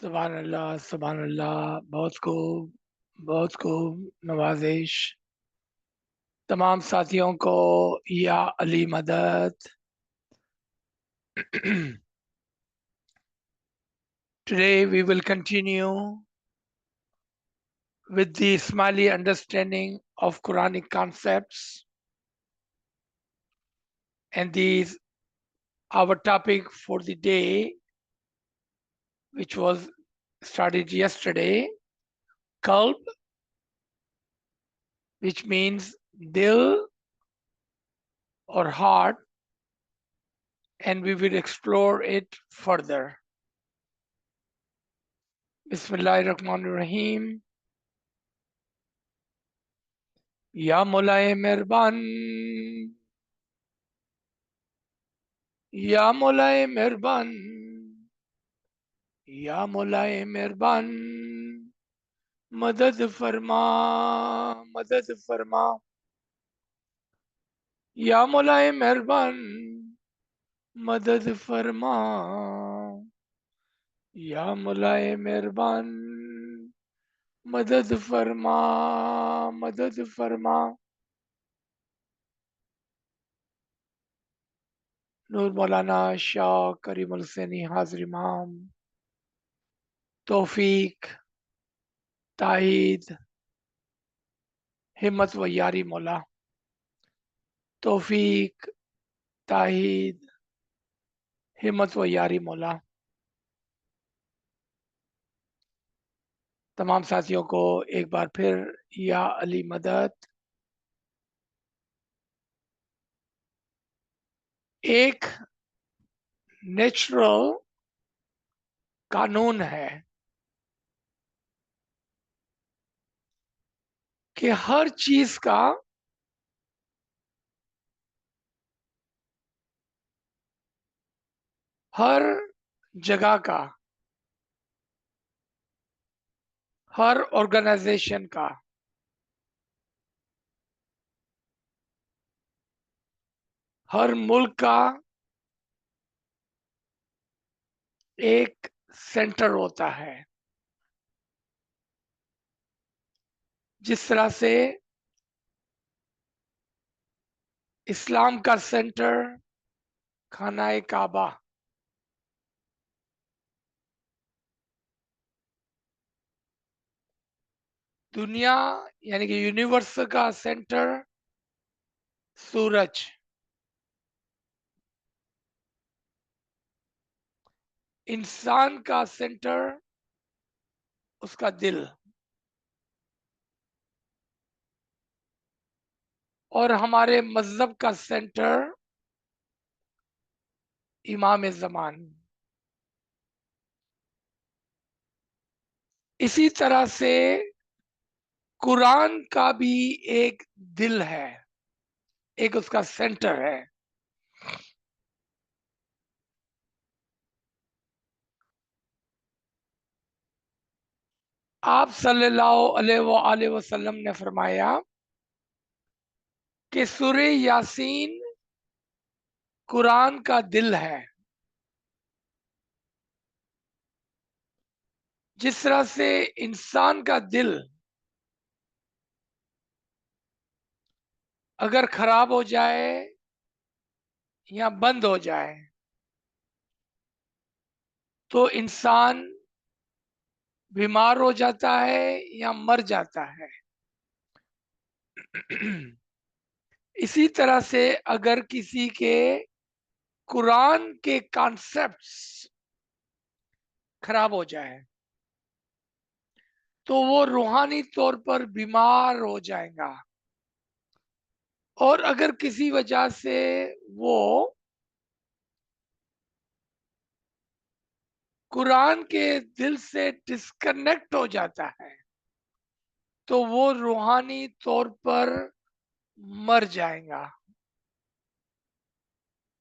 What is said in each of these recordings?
सुभान अल्लाह। बहुत खूब नवाजिश। तमाम साथियों को या अली मदद। Today we will continue with the Ismaili understanding of Quranic concepts, and these our topic for the day, which was started yesterday, qalb, which means dil or heart, and we will explore it further. Bismillahirrahmanirrahim. या मौलाए मेहरबान, या मौलाए मेहरबान, या मौलाए मेहरबान, मदद फरमा, मदद फरमा। या मौलाए मेहरबान, मदद फरमा। या मौलाए मेहरबान, मदद फरमा, मदद फरमा। नूर मौलाना शाह करीमुल हुसैनी हाजिर इमाम, तौफीक, ताईद, हिम्मत व यारी मौला। तौफीक, ताहीद, हिम्मत व यारी मौला। तमाम साथियों को एक बार फिर या अली मदद। एक नेचुरल कानून है कि हर चीज का हर जगह का, हर ऑर्गेनाइजेशन का, हर मुल्क का एक सेंटर होता है। जिस तरह से इस्लाम का सेंटर खाना काबा, दुनिया यानी कि यूनिवर्स का सेंटर सूरज, इंसान का सेंटर उसका दिल, और हमारे मजहब का सेंटर इमाम ज़मान। इसी तरह से कुरान का भी एक दिल है, एक उसका सेंटर है। आप सल्लल्लाहु अलैहि वसल्लम ने फरमाया कि सूरे यासीन कुरान का दिल है। जिस तरह से इंसान का दिल अगर खराब हो जाए या बंद हो जाए तो इंसान बीमार हो जाता है या मर जाता है। इसी तरह से अगर किसी के कुरान के कॉन्सेप्ट्स खराब हो जाए तो वो रूहानी तौर पर बीमार हो जाएगा। और अगर किसी वजह से वो कुरान के दिल से डिस्कनेक्ट हो जाता है तो वो रूहानी तौर पर मर जाएगा,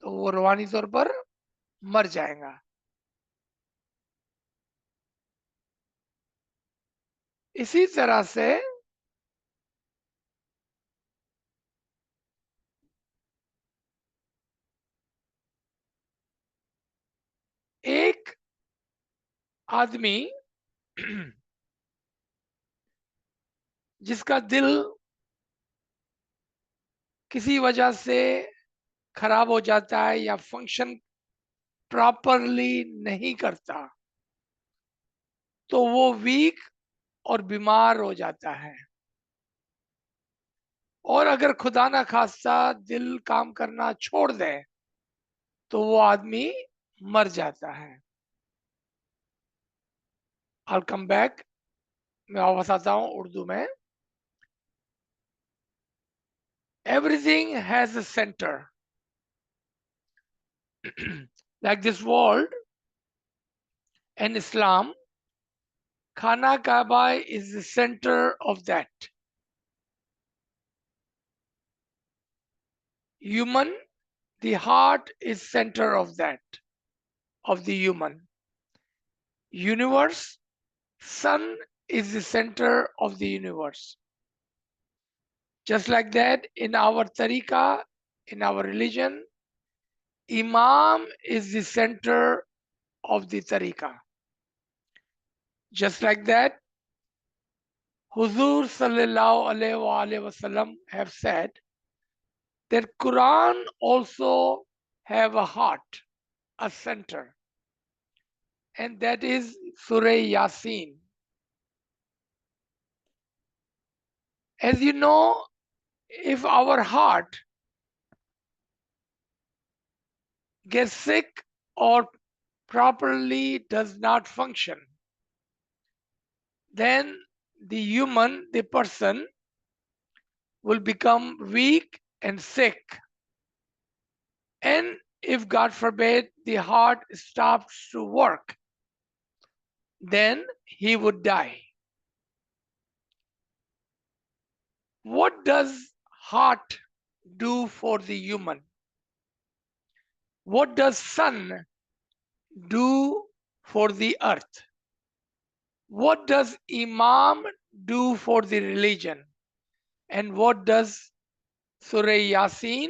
तो वो रूहानी तौर पर मर जाएगा। इसी तरह से एक आदमी जिसका दिल किसी वजह से खराब हो जाता है या फंक्शन प्रॉपरली नहीं करता, तो वो वीक और बीमार हो जाता है। और अगर खुदा ना खास्ता दिल काम करना छोड़ दे तो वो आदमी मर जाता है। I'll come back, मैं वापस आता हूं उर्दू में। Everything has a center. Like this world and Islam, Khana Kaaba is the center of that. Human, the heart is center of that, of the human. Universe, sun is the center of the universe. Just like that, in our tariqa, in our religion, Imam is the center of the tariqa. Just like that, Huzur sallallahu alaihi wasallam have said that Quran also have a heart, a center, and that is Surah Yasin. As you know, if our heart gets sick or properly does not function, then the person will become weak and sick. And if God forbid the heart stops to work, then he would die. What does heart do for the human? What does sun do for the earth? What does Imam do for the religion? And what does Surah Yasin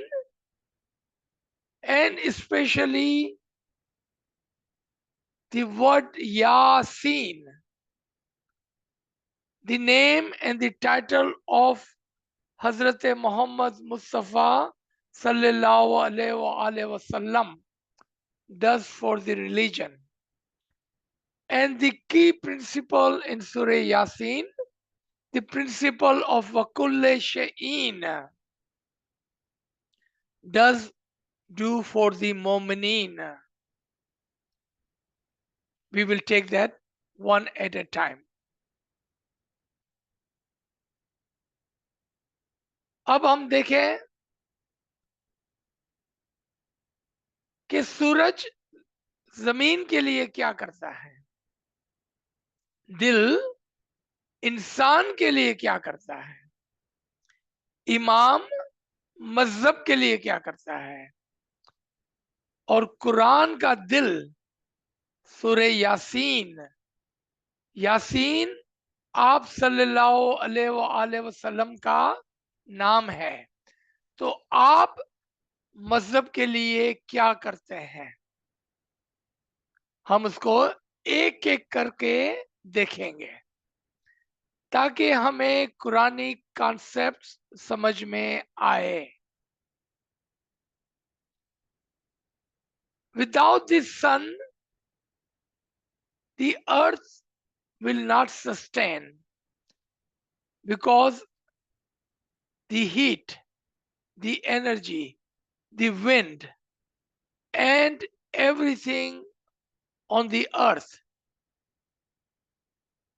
and especially the word Yasin, the name and the title of Hazrat Muhammad Mustafa sallallahu alaihi wasallam does for the religion. And the key principle in Surah Yasin, the principle of Wakulle Sha'in, does do for the Mu'mineen. We will take that one at a time. अब हम देखें कि सूरज जमीन के लिए क्या करता है, दिल इंसान के लिए क्या करता है, इमाम मजहब के लिए क्या करता है, और कुरान का दिल सूरह यासीन, यासीन आप सल्लल्लाहु अलैहि वसल्लम का नाम है। तो आप मजहब के लिए क्या करते हैं, हम उसको एक एक करके देखेंगे ताकि हमें कुरानी कॉन्सेप्ट समझ में आए। Without the sun, the earth will not sustain because the heat, the energy, the wind, and everything on the earth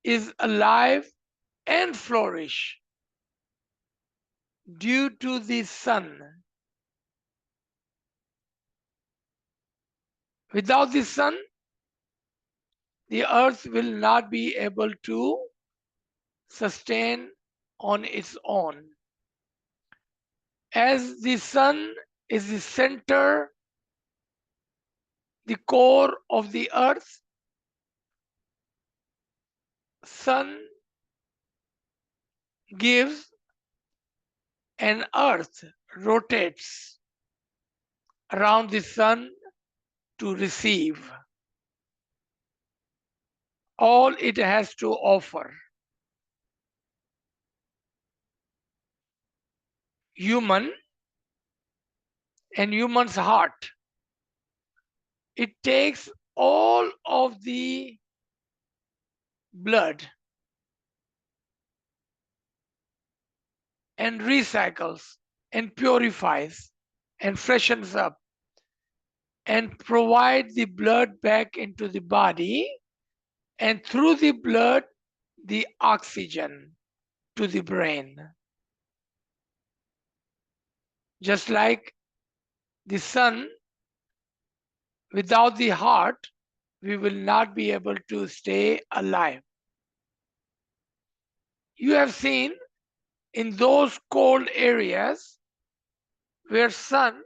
is alive and flourish due to the sun. Without the sun, the earth will not be able to sustain on its own. As the sun is the center, the core of the earth, sun gives and earth rotates around the sun to receive. all it has to offer. Human and human's heart, it takes all of the blood and recycles and purifies and freshens up and provide the blood back into the body, and through the blood the oxygen to the brain. Just like the sun, without the heart we will not be able to stay alive. You have seen in those cold areas where sun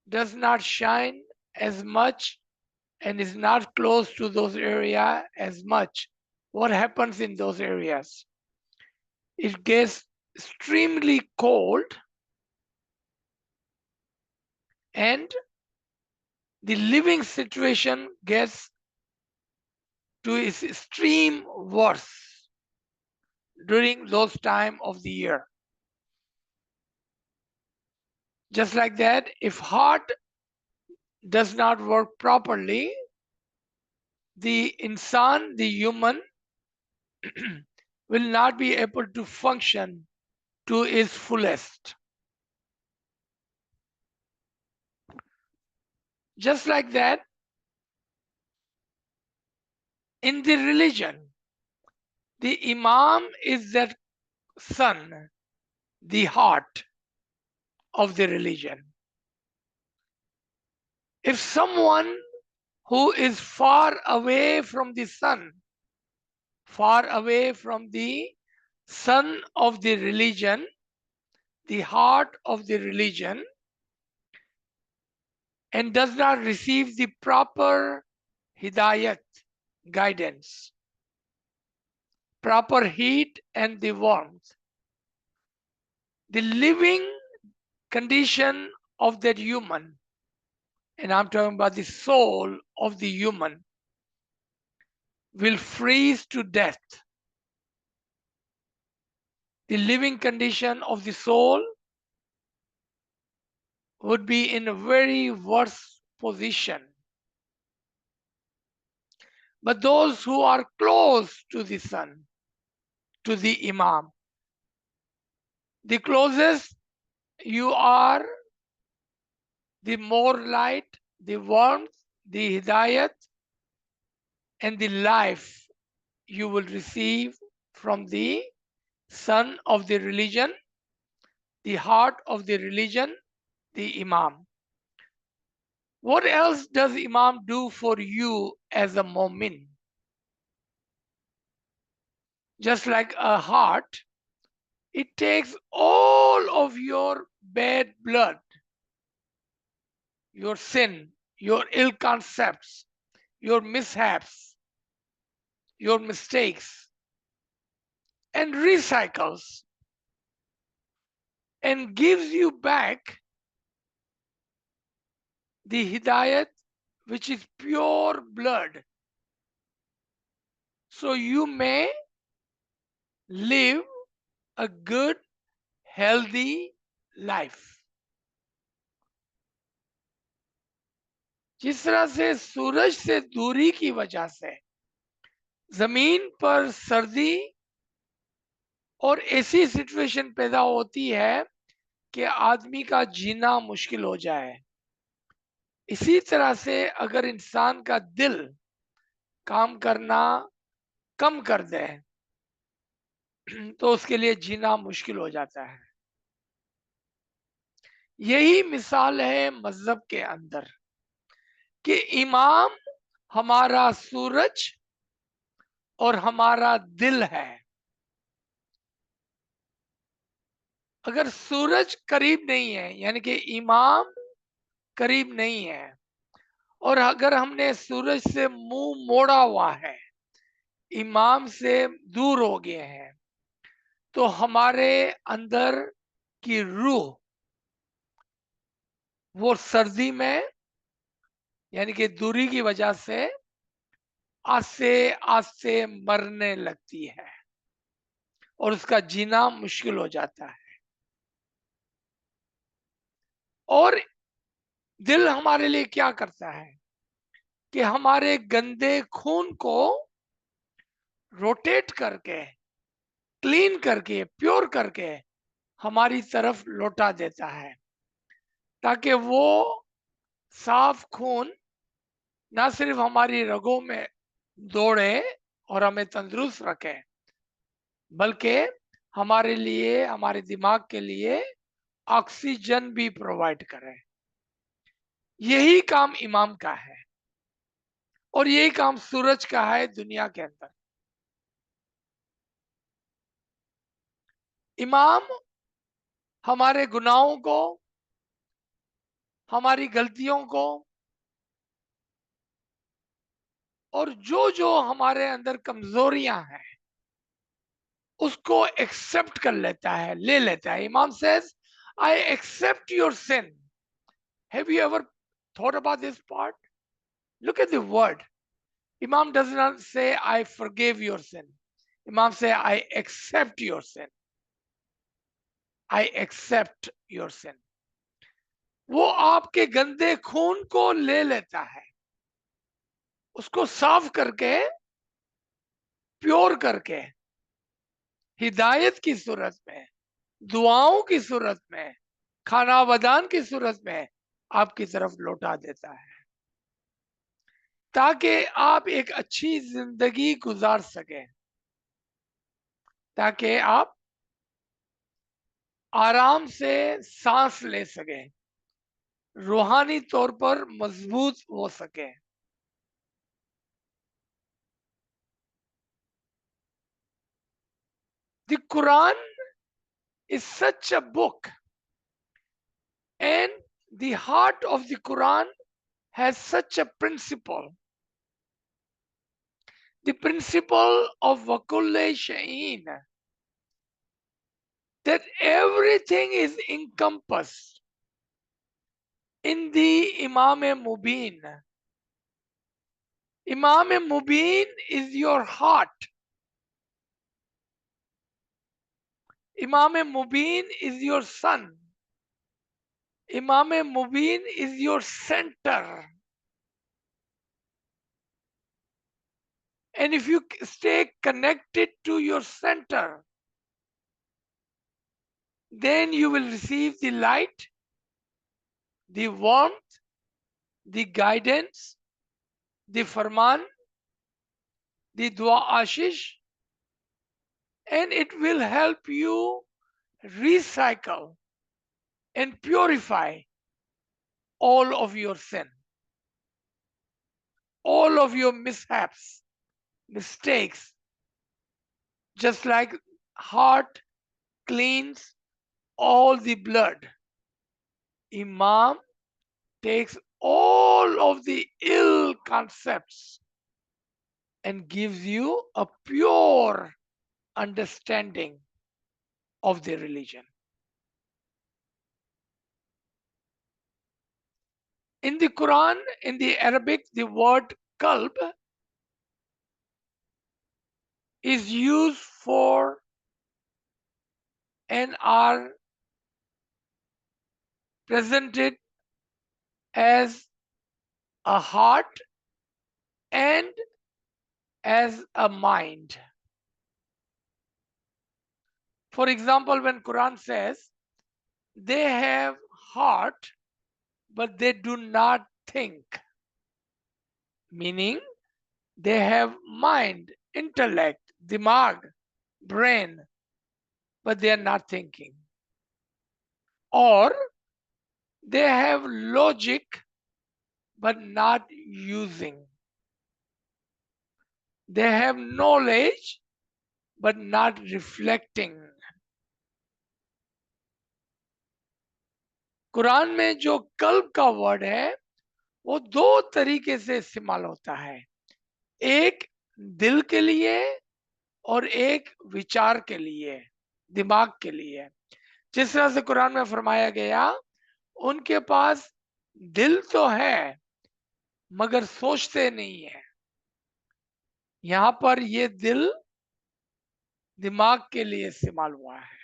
does not shine as much and is not close to those areas as much, what happens in those areas? It gets extremely cold and the living situation gets to its extreme worst during those time of the year. Just like that, if heart does not work properly, the insan, the human, will not be able to function to its fullest. Just like that, in the religion, the imam is that sun, the heart of the religion. If someone who is far away from the sun, far away from the sun of the religion, the heart of the religion, and does not receive the proper hidayat, guidance, proper heat and the warmth, the living condition of that human, and I'm talking about the soul of the human, will freeze to death. The living condition of the soul would be in a very worse position. But those who are close to the sun, to the imam, the closest you are, the more light, the warmth, the hidayat, and the life you will receive from the sun of the religion, the heart of the religion, the imam. What else does imam do for you as a mu'min? Just like a heart, it takes all of your bad blood, your sin, your ill concepts, your mishaps, your mistakes, and recycles and gives you back the hidayat, which is pure blood. So you may live a good, healthy life. जिस तरह से सूरज से दूरी की वजह से जमीन पर सर्दी और ऐसी सिचुएशन पैदा होती है कि आदमी का जीना मुश्किल हो जाए, इसी तरह से अगर इंसान का दिल काम करना कम कर दे तो उसके लिए जीना मुश्किल हो जाता है। यही मिसाल है मजहब के अंदर कि इमाम हमारा सूरज और हमारा दिल है। अगर सूरज करीब नहीं है, यानी कि इमाम करीब नहीं है, और अगर हमने सूरज से मुंह मोड़ा हुआ है, इमाम से दूर हो गए हैं, तो हमारे अंदर की रूह वो सर्दी में, यानी कि दूरी की वजह से आस्ते आस्ते मरने लगती है और उसका जीना मुश्किल हो जाता है। और दिल हमारे लिए क्या करता है कि हमारे गंदे खून को रोटेट करके, क्लीन करके, प्योर करके हमारी तरफ लौटा देता है, ताकि वो साफ खून ना सिर्फ हमारी रगों में दौड़े और हमें तंदुरुस्त रखे, बल्कि हमारे लिए, हमारे दिमाग के लिए ऑक्सीजन भी प्रोवाइड करे। यही काम इमाम का है और यही काम सूरज का है दुनिया के अंदर। इमाम हमारे गुनाहों को, हमारी गलतियों को और जो जो हमारे अंदर कमजोरियां हैं उसको एक्सेप्ट कर लेता है, ले लेता है। Imam says, I accept your sin. Have you ever thought about this part? Look at the word. Imam does not say, I forgive your sin. Imam say, I accept your sin. I accept your sin. वो आपके गंदे खून को ले लेता है, उसको साफ करके, प्योर करके, हिदायत की सूरत में, दुआओं की सूरत में, खाना बदान की सूरत में आपकी तरफ लौटा देता है, ताकि आप एक अच्छी जिंदगी गुजार सकें, ताकि आप आराम से सांस ले सकें, रूहानी तौर पर मजबूत हो सके। The Quran is such a book, and the heart of the Quran has such a principle. The principle of Wakulle Sha'in, that everything is encompassed in the Imam Mubin. Imam Mubin is your heart. Imam Mubin is your sun. Imam Mubin is your center. And if you stay connected to your center, then you will receive the light, the warmth, the guidance, the farman, the dua ashish, and it will help you recycle and purify all of your sin, all of your mishaps, mistakes, just like heart cleans all the blood. Imam takes all of the ill concepts and gives you a pure understanding of the religion. In the Quran, in the Arabic, the word qalb is used for and are presented as a heart and as a mind. For example, when Quran says they have heart but they do not think, meaning they have mind, intellect, dimag, brain, but they are not thinking. Or they have logic but not using. They have knowledge but not reflecting. Quran में जो कल्ब का word है वो दो तरीके से इस्तेमाल होता है, एक दिल के लिए और एक विचार के लिए, दिमाग के लिए। जिस तरह से कुरान में फरमाया गया, उनके पास दिल तो है मगर सोचते नहीं है, यहां पर ये दिल दिमाग के लिए इस्तेमाल हुआ है,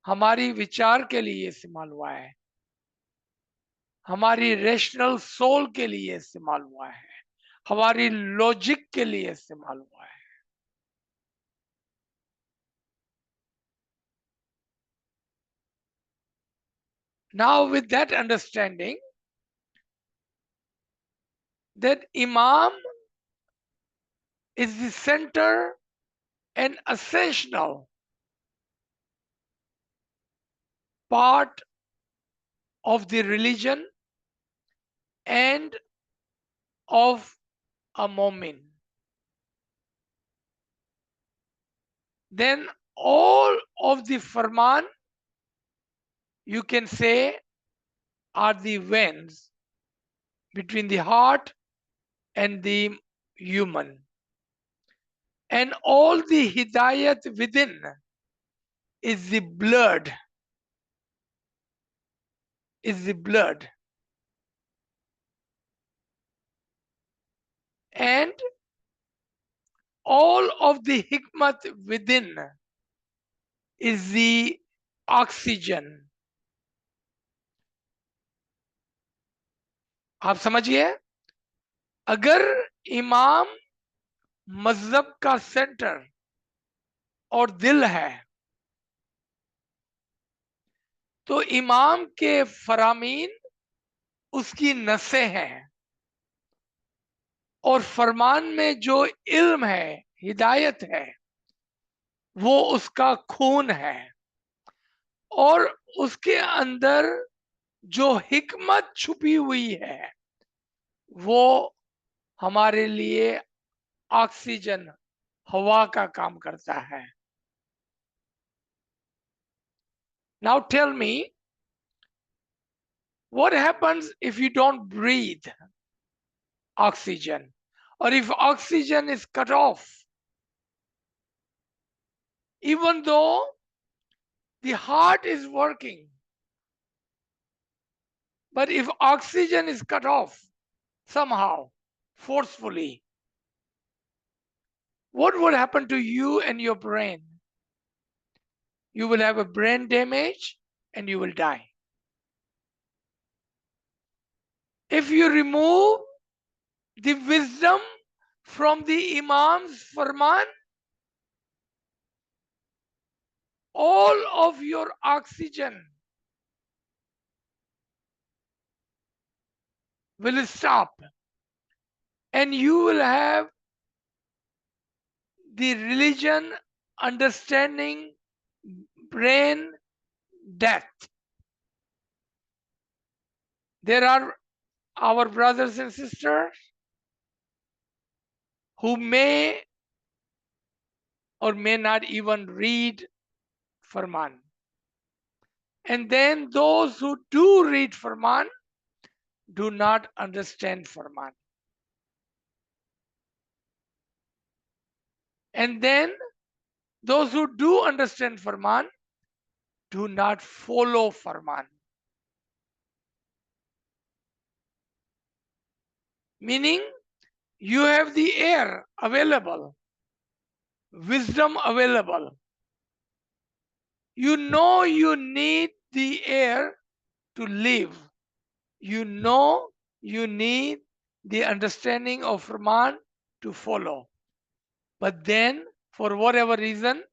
हमारी विचार के लिए इस्तेमाल हुआ है, हमारी रेशनल सोल के लिए इस्तेमाल हुआ है, हमारी लॉजिक के लिए इस्तेमाल हुआ है। Now with that understanding that Imam is the center and essential part of the religion and of a mu'min, then all of the farman, you can say, are the veins between the heart and the human, and all the hidayat within is the blood, and all of the hikmat within is the oxygen. आप समझिए, अगर इमाम मजहब का centre और दिल है तो इमाम के फरामीन उसकी नसें हैं, और फरमान में जो इल्म है, हिदायत है, वो उसका खून है, और उसके अंदर जो हिकमत छुपी हुई है वो हमारे लिए ऑक्सीजन, हवा का काम करता है। Now tell me, what happens if you don't breathe oxygen, or if oxygen is cut off? Even though the heart is working, but if oxygen is cut off somehow, forcefully, what will happen to you and your brain? You will have a brain damage and you will die. If you remove the wisdom from the Imam's Farman, all of your oxygen will stop, and you will have the religion understanding brain death. There are our brothers and sisters who may or may not even read Farman. And then those who do read Farman do not understand Farman. And then those who do understand Farman do not follow Farman. Meaning, you have the air available, wisdom available. You know you need the air to live. You know you need the understanding of Rahman to follow. But then, for whatever reason,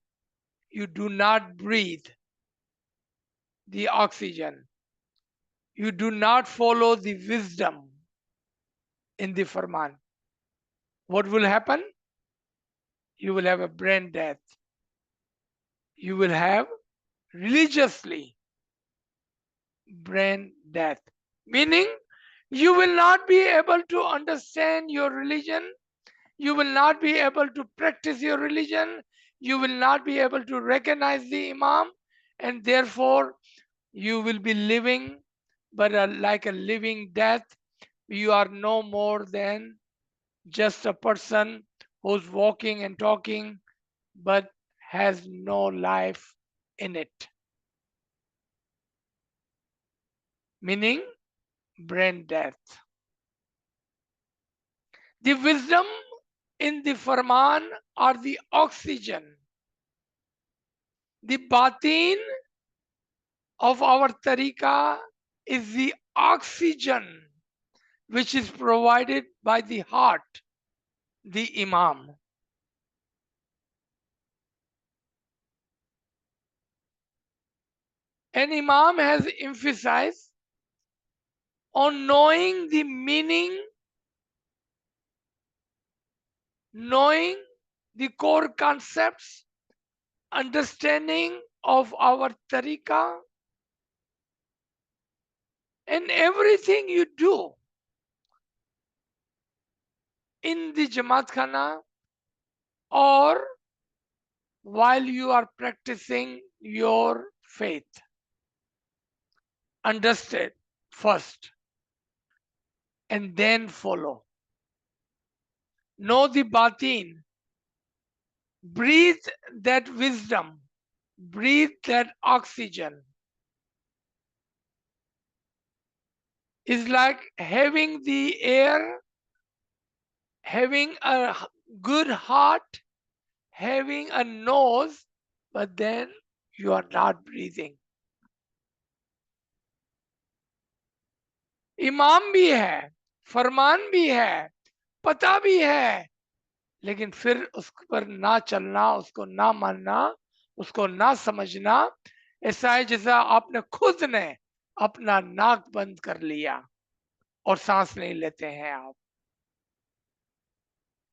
you do not breathe the oxygen. You do not follow the wisdom in the Farman. What will happen? You will have a brain death. You will have religiously brain death. Meaning, you will not be able to understand your religion. You will not be able to practice your religion. You will not be able to recognize the Imam, and therefore you will be living, but like a living death. You are no more than just a person who's walking and talking, but has no life in it. Meaning brain death. The wisdom in the Farman are the oxygen. The batin of our tariqa is the oxygen which is provided by the heart, the Imam. An Imam has emphasized on knowing the meaning, knowing the core concepts, understanding of our tariqa, and everything you do in the Jamaat Khana or while you are practicing your faith. Understand first and then follow. Know the batin. Breathe that wisdom. Breathe that oxygen. It's like having the air, having a good heart, having a nose, but then you are not breathing. इमाम भी है, फरमान भी है, पता भी है, लेकिन फिर उस पर ना चलना, उसको ना मानना, उसको ना समझना, ऐसा है जैसा आपने खुद ने अपना नाक बंद कर लिया और सांस नहीं लेते हैं आप.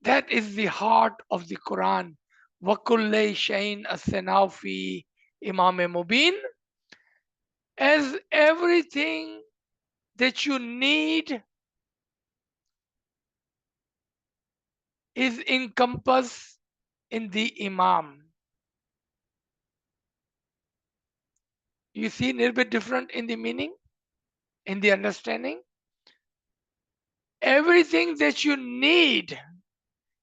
That is the heart of the Quran. وَكُلِّ شَيْءٍ أَسْنَاهُ فِي إِمَامٍ مُبِينٍ. As everything that you need is encompassed in the Imam. You see, a little bit different in the meaning, in the understanding. Everything that you need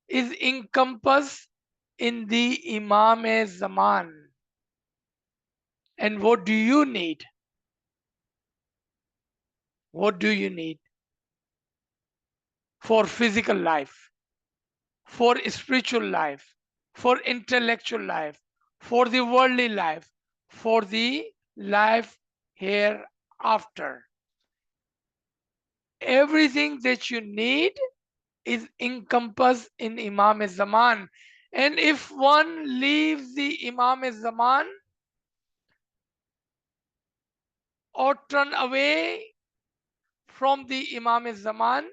is encompassed in the Imam Zaman. And what do you need? What do you need? For physical life, for spiritual life, for intellectual life, for the worldly life, for the life hereafter. Everything that you need is encompassed in Imam Zaman. And if one leaves the Imam Zaman or turn away from the Imam Zaman,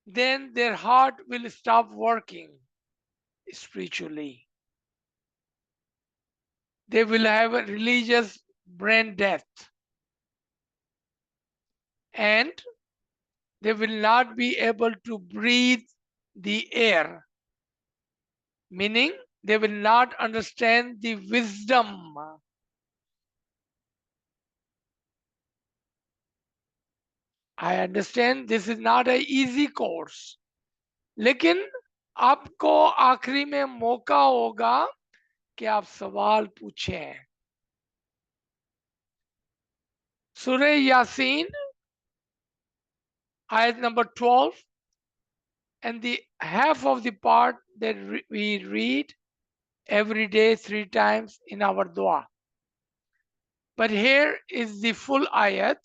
then their heart will stop working spiritually. They will have a religious brain death. And they will not be able to breathe the air, meaning they will not understand the wisdom. I understand this is not an easy course, लेकिन आपको आखिरी में मौका होगा कि आप सवाल पूछें. सूरह Yasin ayat number 12 and the half of the part that we read every day 3 times in our dua. But here is the full ayat.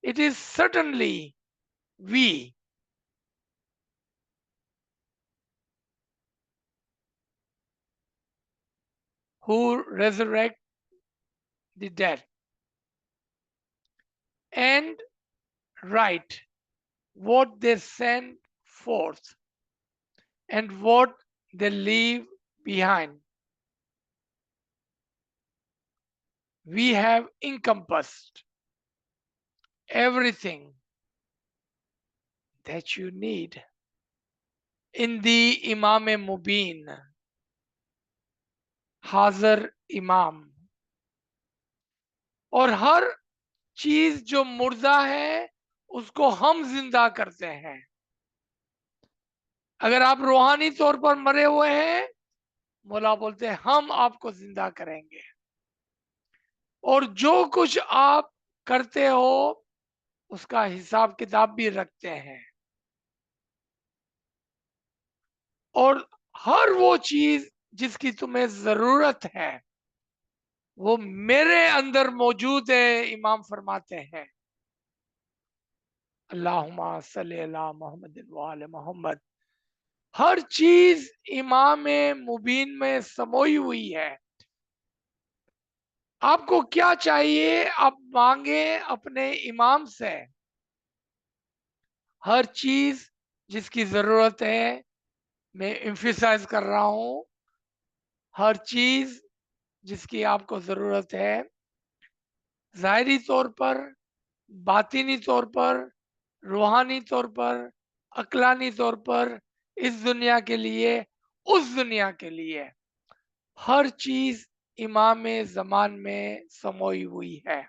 It is certainly we who resurrect the dead and write what they send forth and what they leave behind. We have encompassed everything that you need in the Imam Mubin, Hazar Imam. और हर चीज जो मुर्दा है उसको हम जिंदा करते हैं. अगर आप रूहानी तौर पर मरे हुए हैं, मौला बोलते हैं हम आपको जिंदा करेंगे. और जो कुछ आप करते हो उसका हिसाब किताब भी रखते हैं, और हर वो चीज जिसकी तुम्हें जरूरत है वो मेरे अंदर मौजूद है। इमाम फरमाते हैं अल्लाहुम्मा सल्ली अला मोहम्मद व आले मोहम्मद। हर चीज इमाम मुबीन में समोई हुई है। आपको क्या चाहिए आप मांगे अपने इमाम से। हर चीज जिसकी जरूरत है, मैं एम्फिसाइज कर रहा हूं, हर चीज जिसकी आपको जरूरत है, जाहिरी तौर पर, बातिनी तौर पर, रूहानी तौर पर, अकलानी तौर पर, इस दुनिया के लिए, उस दुनिया के लिए, हर चीज इमाम जमान में समोई हुई है।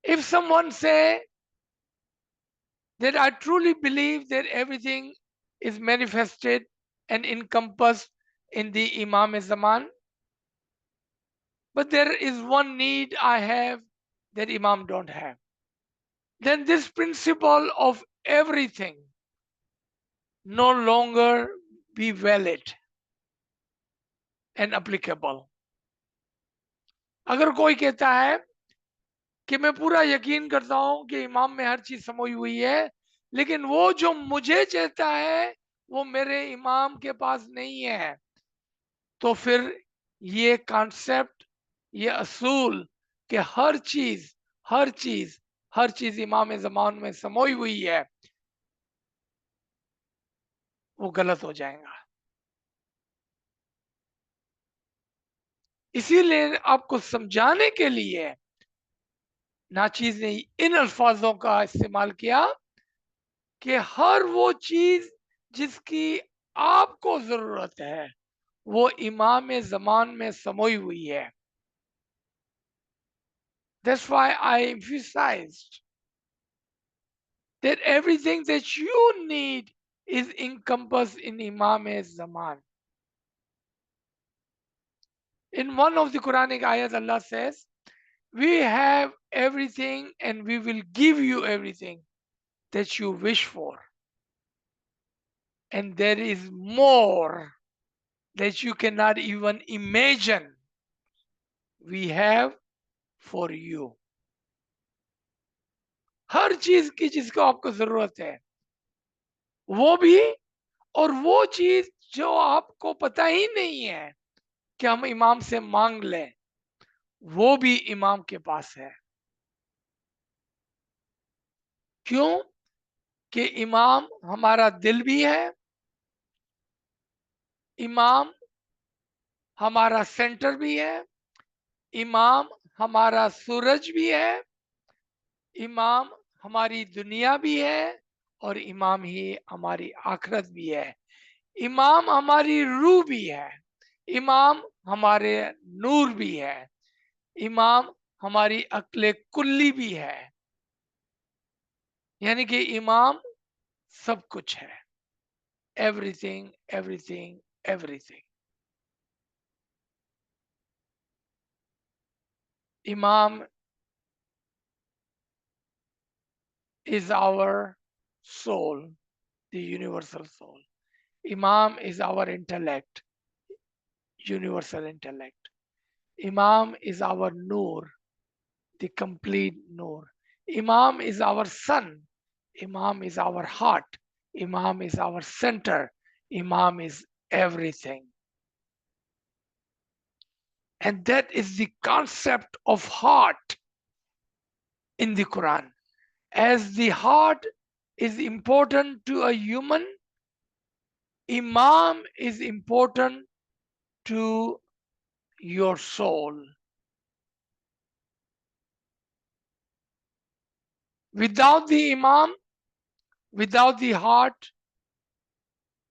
If someone say that I truly believe that everything is manifested and encompassed in the Imam Zaman, but there is one need I have that Imam don't have, then this principle of everything no longer be valid and applicable. अगर कोई कहता है कि मैं पूरा यकीन करता हूं कि इमाम में हर चीज समोई हुई है, लेकिन वो जो मुझे चाहता है वो मेरे इमाम के पास नहीं है, तो फिर ये कॉन्सेप्ट, ये असूल कि हर चीज, हर चीज, हर चीज इमाम ज़मान में समोई हुई है, वो गलत हो जाएगा। इसीलिए आपको समझाने के लिए नाचीज ने इन अल्फाजों का इस्तेमाल किया कि हर वो चीज जिसकी आपको जरूरत है वो इमाम ज़मान में समोई हुई है। That's why I emphasized that everything that you need is encompassed in Imam Zaman. In one of the Quranic ayat, Allah says, we have everything and we will give you everything that you wish for. And there is more that you cannot even imagine we have for you. हर चीज की जिसको आपको जरूरत है वो भी, और वो चीज जो आपको पता ही नहीं है कि हम इमाम से मांग लें, वो भी इमाम के पास है। क्यों? कि इमाम हमारा दिल भी है, इमाम हमारा सेंटर भी है, इमाम हमारा सूरज भी है, इमाम हमारी दुनिया भी है, और इमाम ही हमारी आखिरत भी है। इमाम हमारी रूह भी है, इमाम हमारे नूर भी है, इमाम हमारी अक्ले कुल्ली भी है। यानी कि इमाम सब कुछ है। Everything, everything, everything. Imam is our soul, the universal soul. Imam is our intellect, universal intellect. Imam is our Noor, the complete Noor. Imam is our sun. Imam is our heart. Imam is our center. Imam is everything. And that is the concept of heart in the Quran. As the heart is important to a human, Imam is important to your soul. Without the Imam, without the heart,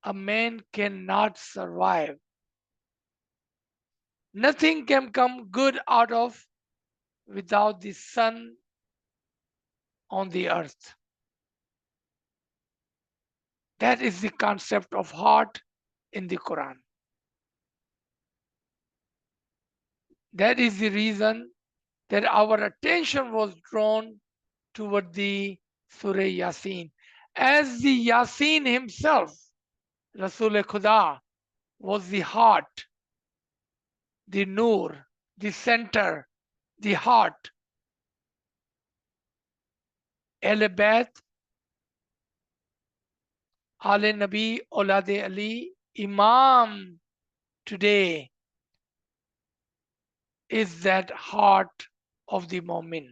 a man cannot survive. Nothing can come good out of without the sun on the earth. That is the concept of heart in the Quran. That is the reason that our attention was drawn toward the Surah Yasin. As the Yasin himself, Rasul Khuda, was the heart, the Noor, the center, the heart. Ahl Bayt, Aale Nabi, Aulad Ali, Imam today is that heart of the Mu'min.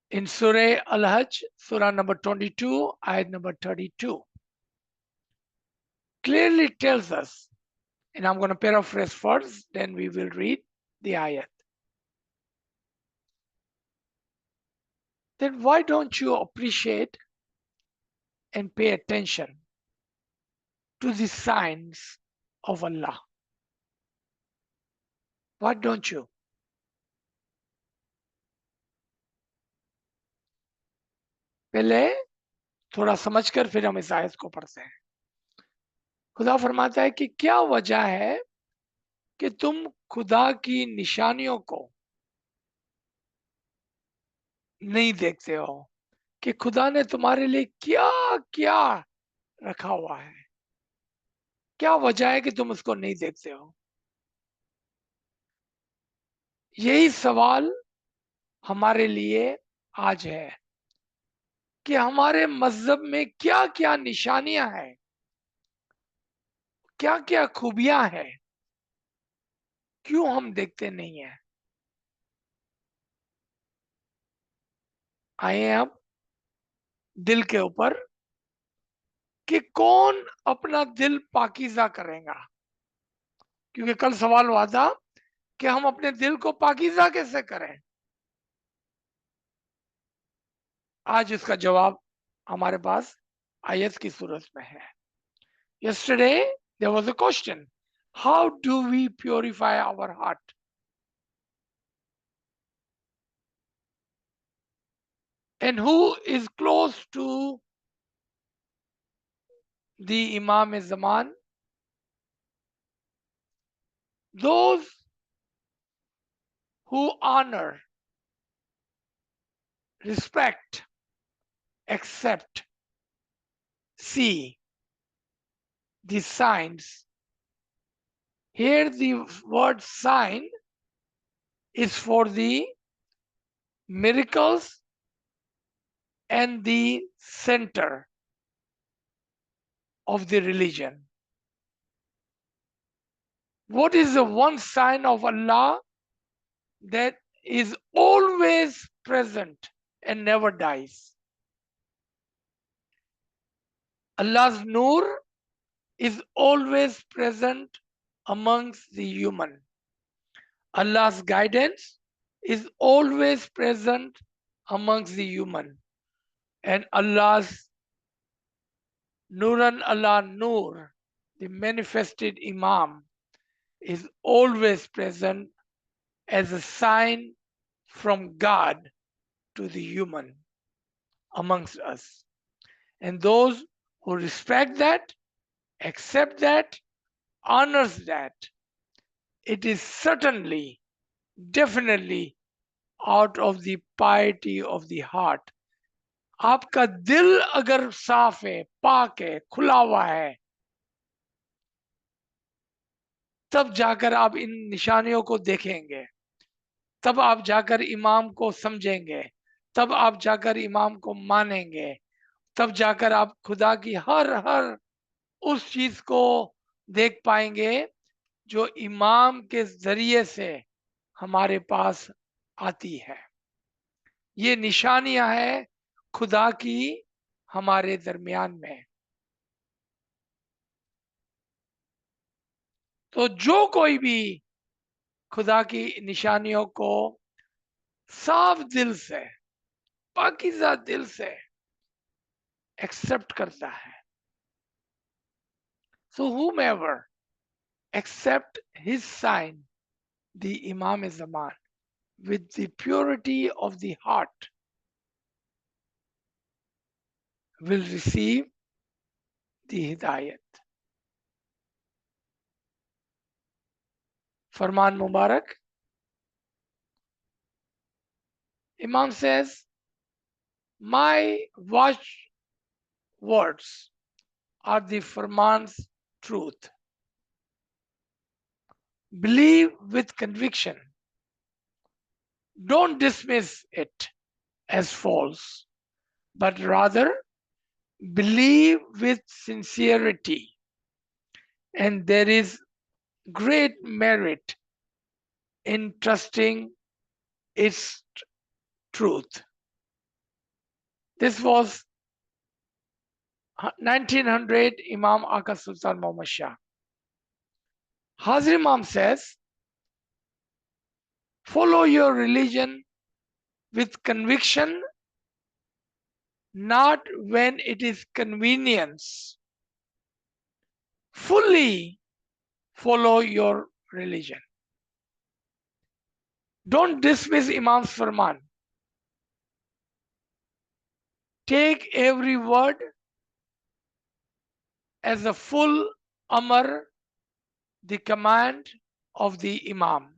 In Surah Al-Hajj, Surah number 22, ayat number 32, clearly tells us, and I'm going to paraphrase first, then we will read the ayat. Then why don't you appreciate and pay attention to the signs of Allah? Why don't you? पहले थोड़ा समझकर फिर हम इस आयत को पढ़ते हैं। खुदा फरमाता है कि क्या वजह है कि तुम खुदा की निशानियों को नहीं देखते हो, कि खुदा ने तुम्हारे लिए क्या क्या रखा हुआ है, क्या वजह है कि तुम उसको नहीं देखते हो। यही सवाल हमारे लिए आज है कि हमारे मजहब में क्या क्या निशानियां हैं, क्या क्या खूबियां हैं, क्यों हम देखते नहीं हैं। आए अब दिल के ऊपर कि कौन अपना दिल पाकीज़ा करेगा, क्योंकि कल सवाल हुआ था कि हम अपने दिल को पाकीज़ा कैसे करें। आज इसका जवाब हमारे पास आयत की सूरत में है। Yesterday there was a question, how do we purify our heart? And who is close to the Imam Zaman? Those who honor, respect, accept, see the signs. Here the word sign is for the miracles and the center of the religion. What is the one sign of Allah that is always present and never dies? Allah's Noor is always present amongst the human. Allah's guidance is always present amongst the human. And Allah's Nuran Allah Noor, the manifested Imam, is always present as a sign from God to the human amongst us. And those who respect that, accept that, honors that, it is certainly, definitely out of the piety of the heart. आपका दिल अगर साफ है, पाक है, खुला हुआ है, तब जाकर आप इन निशानियों को देखेंगे, तब आप जाकर इमाम को समझेंगे, तब आप जाकर इमाम को मानेंगे, तब जाकर आप खुदा की हर हर उस चीज को देख पाएंगे जो इमाम के जरिए से हमारे पास आती है। ये निशानियां हैं खुदा की हमारे दरमियान में। तो जो कोई भी खुदा की निशानियों को साफ दिल से, पाकीज़ा दिल से एक्सेप्ट करता है, so whomever accept his sign, the Imam Zaman, with the purity of the heart, will receive the Hidayat. Farman Mubarak. Imam says, my watch words are the Farman's truth. Believe with conviction. Don't dismiss it as false, but rather believe with sincerity. And there is great merit in trusting its truth. This was 1900 Imam Aka Sultan Muhammad Shah. Hazir Imam says, follow your religion with conviction, not when it is convenience. Fully follow your religion. Don't dismiss Imam's Farman. Take every word as a full Amr, the command of the Imam.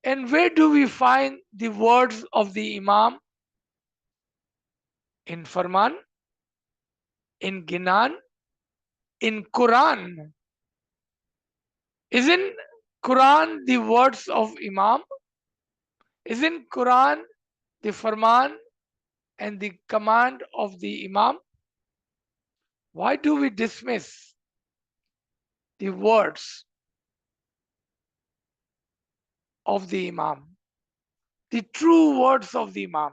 And where do we find the words of the Imam? In Farman, in Ginan, in Quran. Isn't Quran the words of Imam? Isn't Quran the Farman and the command of the Imam? Why do we dismiss the words of the Imam? The true words of the Imam.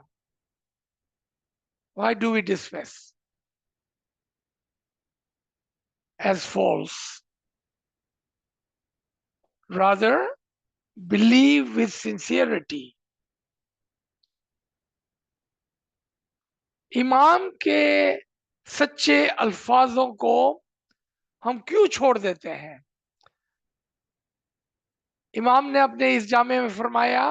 Why do we dismiss as false? Rather, believe with sincerity. इमाम के सच्चे अल्फाजों को हम क्यों छोड़ देते हैं? इमाम ने अपने इस जामे में फरमाया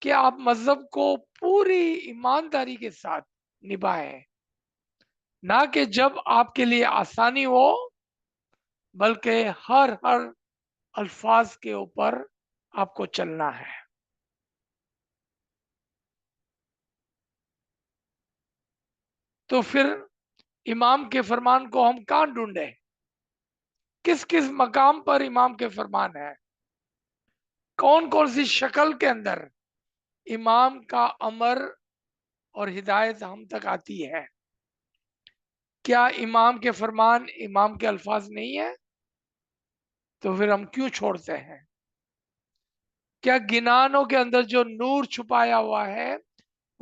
कि आप मजहब को पूरी ईमानदारी के साथ निभाएं, ना कि जब आपके लिए आसानी हो, बल्कि हर अल्फाज के ऊपर आपको चलना है। तो फिर इमाम के फरमान को हम कहाँ ढूंढे? किस किस मकाम पर इमाम के फरमान है? कौन कौन सी शक्ल के अंदर इमाम का अमर और हिदायत हम तक आती है? क्या इमाम के फरमान इमाम के अल्फाज नहीं है? तो फिर हम क्यों छोड़ते हैं? क्या गिनानों के अंदर जो नूर छुपाया हुआ है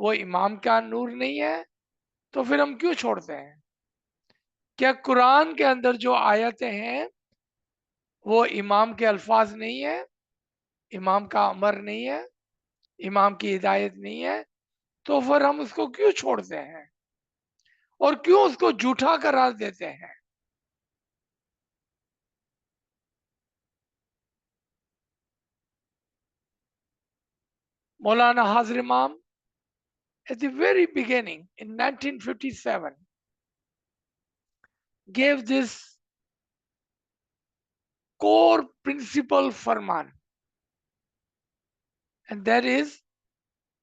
वो इमाम का नूर नहीं है? तो फिर हम क्यों छोड़ते हैं? क्या कुरान के अंदर जो आयतें हैं वो इमाम के अल्फाज नहीं है, इमाम का अमर नहीं है, इमाम की हिदायत नहीं है? तो फिर हम उसको क्यों छोड़ते हैं और क्यों उसको झूठा करार देते हैं? मौलाना हाजिर इमाम at the very beginning in 1957 gave this core principle farman, and that is,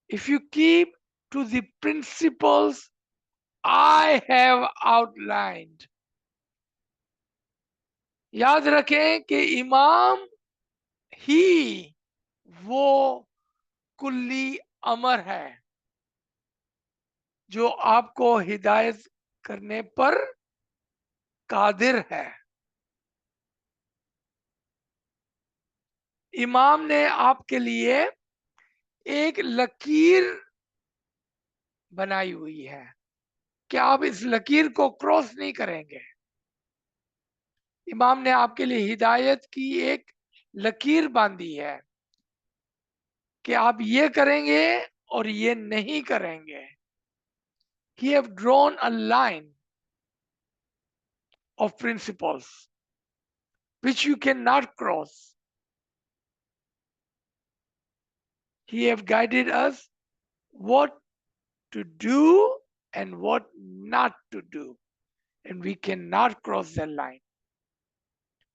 if you keep to the principles I have outlined, याद रखें कि इमाम ही वो कुल्ली अमर है जो आपको हिदायत करने पर कादिर है। इमाम ने आपके लिए एक लकीर बनाई हुई है कि आप इस लकीर को क्रॉस नहीं करेंगे। इमाम ने आपके लिए हिदायत की एक लकीर बांधी है कि आप ये करेंगे और ये नहीं करेंगे। He have drawn a line of principles which you cannot cross. He have guided us what to do and what not to do, and we cannot cross that line.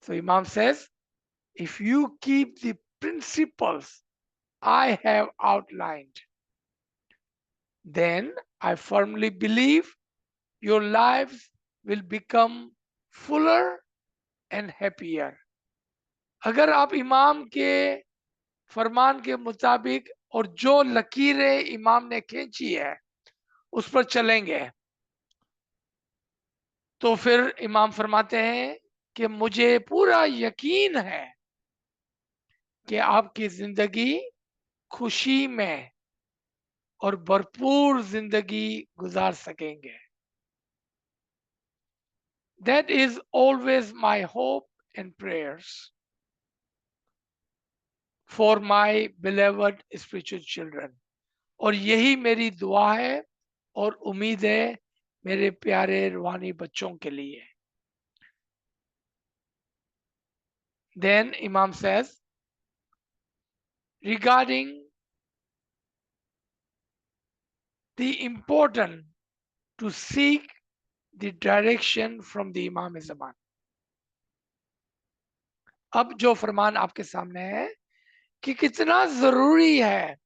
So Imam says, if you keep the principles I have outlined, then I firmly believe your lives will become fuller and happier. अगर आप इमाम के फरमान के मुताबिक और जो लकीरें इमाम ने खींची है उस पर चलेंगे, तो फिर इमाम फरमाते हैं कि मुझे पूरा यकीन है कि आपकी जिंदगी खुशी में और भरपूर जिंदगी गुजार सकेंगे. That is always my hope and prayers for my beloved spiritual children. और यही मेरी दुआ है और उम्मीद है मेरे प्यारे रूहानी बच्चों के लिए. Then Imam says, regarding the important to seek the direction from the Imam Zaman. अब जो फरमान आपके सामने है कि कितना जरूरी है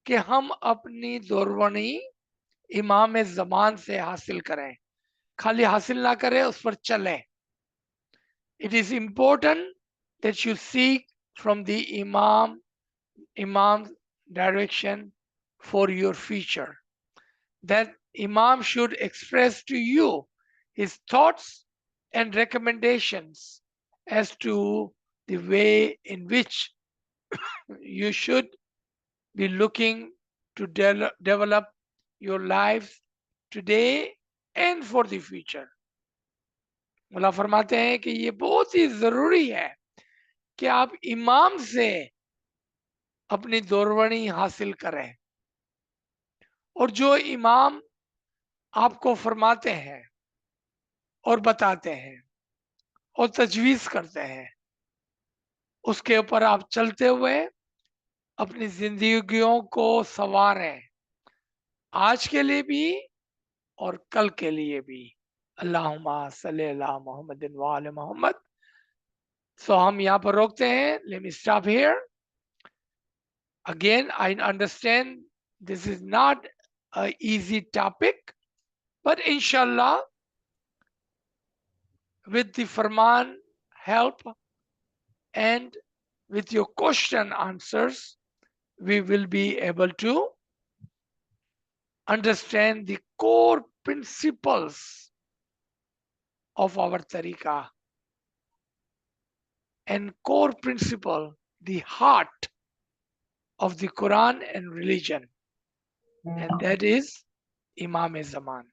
कि हम अपनी दुर्वनी इमाम ज़मान से हासिल करें, खाली हासिल ना करें, उस पर चलें. It is important that you seek from the Imam's direction for your future. That Imam should express to you his thoughts and recommendations as to the way in which you should be looking to develop your lives today and for the future. मुल्ला फरमाते हैं कि ये बहुत ही जरूरी है कि आप इमाम से अपनी दौरवनी हासिल करें, और जो इमाम आपको फरमाते हैं और बताते हैं और तजवीज करते हैं, उसके ऊपर आप चलते हुए अपनी जिंदगियों को संवारें, आज के लिए भी और कल के लिए भी. अल्लाहुम्मा सल्ली अला मुहम्मदिन व आले मोहम्मद. सो हम यहाँ पर रोकते हैं. Let me stop here. Again, I understand this is not an easy topic, but inshallah, with the Farman help and with your question answers, we will be able to understand the core principles of our tariqah, and core principle, the heart of the Quran and religion, and that is Imam Zaman,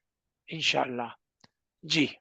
inshallah. Ji.